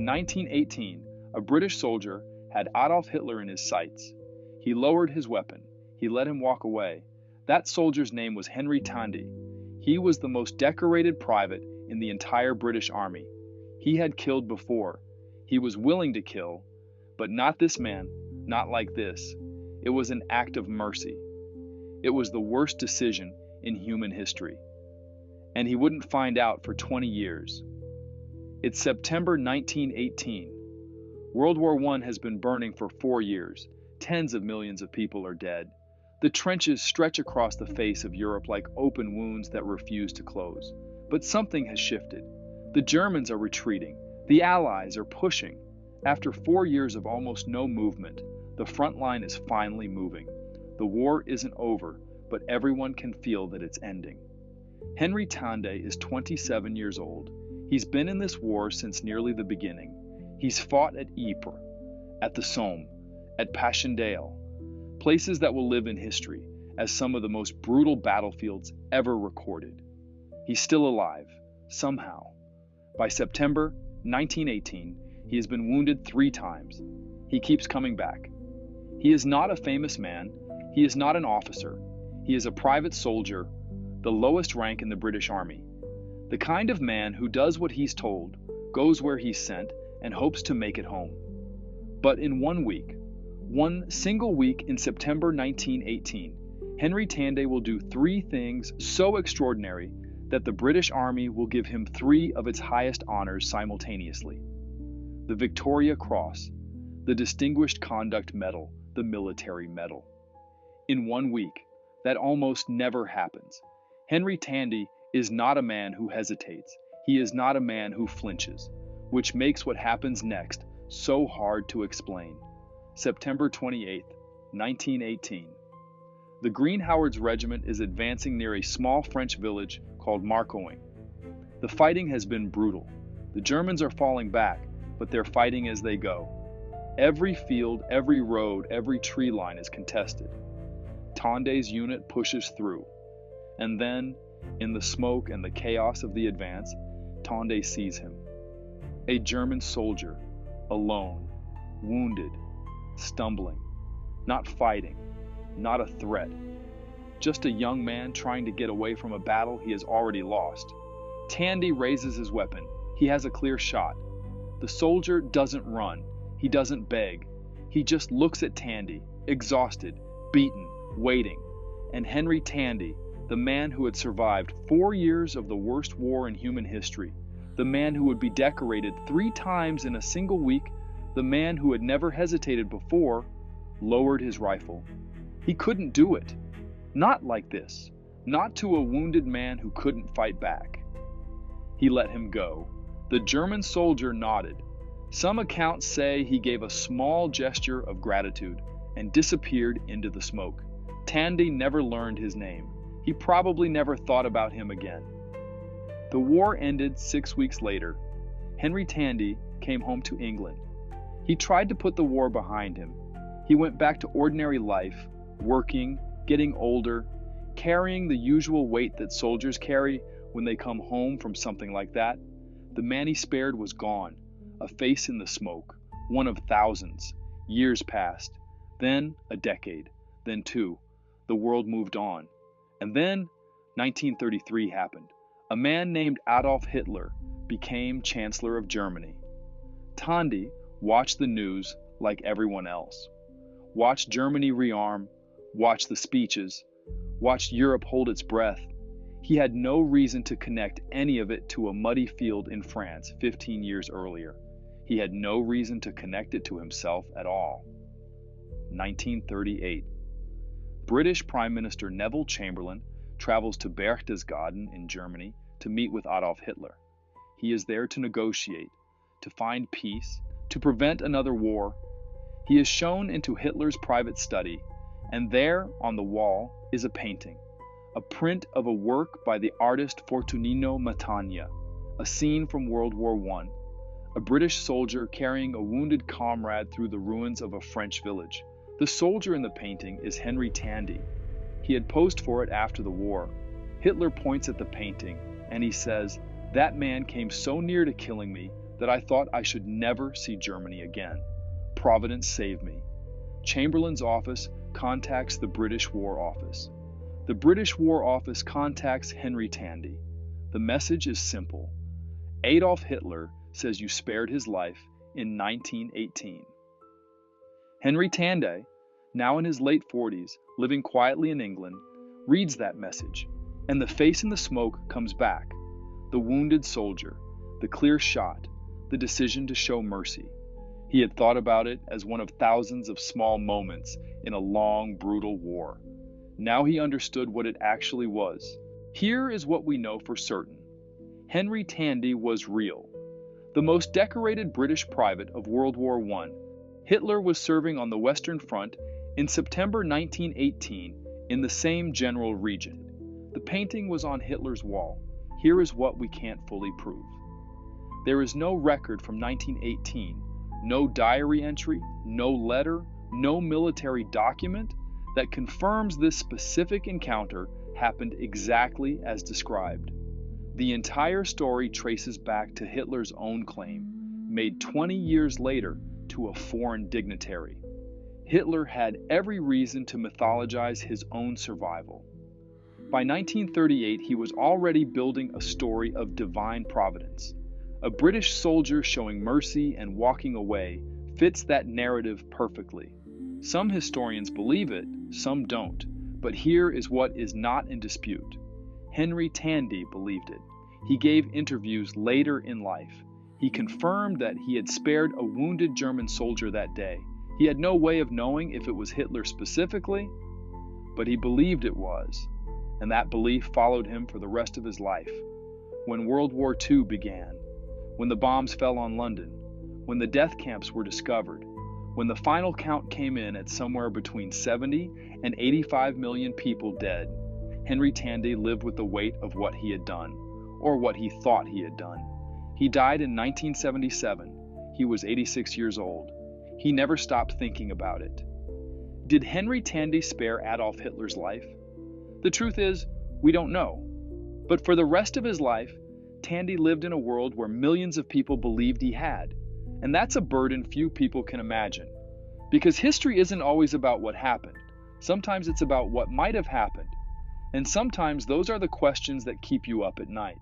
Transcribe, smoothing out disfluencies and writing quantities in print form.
1918, a British soldier had Adolf Hitler in his sights. He lowered his weapon. He let him walk away. That soldier's name was Henry Tandey. He was the most decorated private in the entire British Army. He had killed before. He was willing to kill, but not this man, not like this. It was an act of mercy. It was the worst decision in human history. And he wouldn't find out for 20 years. It's September 1918. World War I has been burning for 4 years. Tens of millions of people are dead. The trenches stretch across the face of Europe like open wounds that refuse to close. But something has shifted. The Germans are retreating. The Allies are pushing. After 4 years of almost no movement, the front line is finally moving. The war isn't over, but everyone can feel that it's ending. Henry Tandey is 27 years old. He's been in this war since nearly the beginning. He's fought at Ypres, at the Somme, at Passchendaele, places that will live in history as some of the most brutal battlefields ever recorded. He's still alive, somehow. By September 1918, he has been wounded 3 times. He keeps coming back. He is not a famous man. He is not an officer. He is a private soldier, the lowest rank in the British Army. The kind of man who does what he's told, goes where he's sent, and hopes to make it home. But in 1 week, one single week in September 1918, Henry Tandey will do 3 things so extraordinary that the British Army will give him 3 of its highest honors simultaneously. The Victoria Cross, the Distinguished Conduct Medal, the Military Medal. In 1 week, that almost never happens. Henry Tandey is not a man who hesitates. He is not a man who flinches, which makes what happens next so hard to explain. September 28, 1918. The Green Howards Regiment is advancing near a small French village called Marcoing. The fighting has been brutal. The Germans are falling back, but they're fighting as they go. Every field, every road, every tree line is contested. Tandey's unit pushes through. And then, in the smoke and the chaos of the advance, Tandey sees him. A German soldier, alone, wounded, stumbling, not fighting, not a threat. Just a young man trying to get away from a battle he has already lost. Tandey raises his weapon. He has a clear shot. The soldier doesn't run. He doesn't beg. He just looks at Tandey, exhausted, beaten, waiting. And Henry Tandey, the man who had survived 4 years of the worst war in human history, the man who would be decorated 3 times in a single week, the man who had never hesitated before, lowered his rifle. He couldn't do it. Not like this. Not to a wounded man who couldn't fight back. He let him go. The German soldier nodded. Some accounts say he gave a small gesture of gratitude and disappeared into the smoke. Tandey never learned his name. He probably never thought about him again. The war ended 6 weeks later. Henry Tandey came home to England. He tried to put the war behind him. He went back to ordinary life, working, getting older, carrying the usual weight that soldiers carry when they come home from something like that. The man he spared was gone, a face in the smoke, one of thousands. Years passed, then a decade, then 2. The world moved on. And then 1933 happened. A man named Adolf Hitler became Chancellor of Germany. Tandey watched the news like everyone else. Watched Germany rearm, watched the speeches, watched Europe hold its breath. He had no reason to connect any of it to a muddy field in France 15 years earlier. He had no reason to connect it to himself at all. 1938. British Prime Minister Neville Chamberlain travels to Berchtesgaden in Germany to meet with Adolf Hitler. He is there to negotiate, to find peace, to prevent another war. He is shown into Hitler's private study, and there on the wall is a painting, a print of a work by the artist Fortunino Matania, a scene from World War I, a British soldier carrying a wounded comrade through the ruins of a French village. The soldier in the painting is Henry Tandey. He had posed for it after the war. Hitler points at the painting, and he says, "That man came so near to killing me, that I thought I should never see Germany again. Providence saved me. Chamberlain's office contacts the British War Office. The British War Office contacts Henry Tandey. The message is simple. Adolf Hitler says you spared his life in 1918. Henry Tandey, now in his late 40s, living quietly in England, reads that message, and the face in the smoke comes back. The wounded soldier, the clear shot, the decision to show mercy. He had thought about it as one of thousands of small moments in a long, brutal war. Now he understood what it actually was. Here is what we know for certain. Henry Tandey was real. The most decorated British private of World War I, Hitler was serving on the Western Front in September 1918 in the same general region. The painting was on Hitler's wall. Here is what we can't fully prove. There is no record from 1918, no diary entry, no letter, no military document that confirms this specific encounter happened exactly as described. The entire story traces back to Hitler's own claim, made 20 years later to a foreign dignitary. Hitler had every reason to mythologize his own survival. By 1938, he was already building a story of divine providence. A British soldier showing mercy and walking away fits that narrative perfectly. Some historians believe it, some don't, but here is what is not in dispute. Henry Tandey believed it. He gave interviews later in life. He confirmed that he had spared a wounded German soldier that day. He had no way of knowing if it was Hitler specifically, but he believed it was, and that belief followed him for the rest of his life. When World War II began, when the bombs fell on London, when the death camps were discovered, when the final count came in at somewhere between 70 and 85 million people dead, Henry Tandey lived with the weight of what he had done, or what he thought he had done. He died in 1977. He was 86 years old. He never stopped thinking about it. Did Henry Tandey spare Adolf Hitler's life? The truth is, we don't know. But for the rest of his life, Tandey lived in a world where millions of people believed he had. And that's a burden few people can imagine. Because history isn't always about what happened. Sometimes it's about what might have happened. And sometimes those are the questions that keep you up at night.